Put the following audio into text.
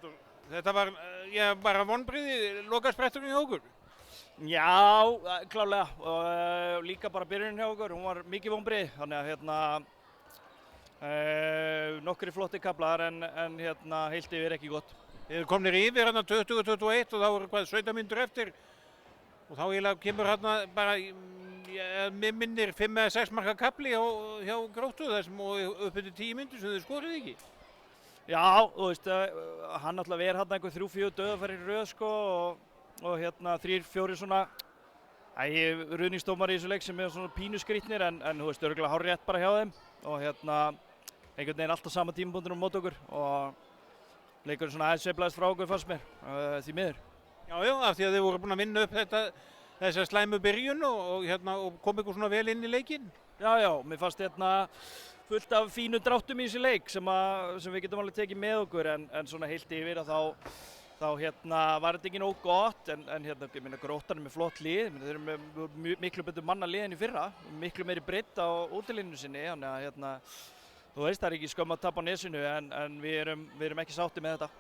Halldór? Þetta var, bara vonbrigði, lokaspretturinn hjá okkur. Já, klálega og líka bara byrjunin hjá okkur, hún var mikið vonbrigði, þannig að nokkri flotti kaflar en heilt yfir ekki gott. Þið eru komnir yfir 20-21 og þá eru hvað 17 mínútur eftir og þá eiginlega kemur bara, mér minnir 5 eða 6 marka kafli hjá Gróttu þessum og upp undir 10 mínútur sem þið skorið ekki. Já, þú veist, hann náttúrulega verið einhver 3-4 dauðafæri í röð sko og 3-4 svona ruðningsdómar í þessu leik sem er svona pínu skrýtnir en þú veist, örugglega hárrétt bara hjá þeim og einhvern veginn alltaf sama tímabundin á móti okkur og leikurinn svona aðeins sveiflaðist frá okkur fannst mér, því miður. Já, af því að þið voru búin að vinna upp þessa slæmu byrjun og kom ykkur svona vel inn í leikinn. Já, mér fannst fullt af fínu dráttum í þessu leik sem við getum alveg tekið með okkur en svona heilt yfir að þá var þetta ekki nóg gott en ég meina Gróttan er með flott lið, þeir eru með miklu betur manna lið en í fyrra, miklu meiri breidd á útilínu sinni, þannig að þú veist það er ekki skömm að tapa á nesinu en við erum ekki sátti með þetta.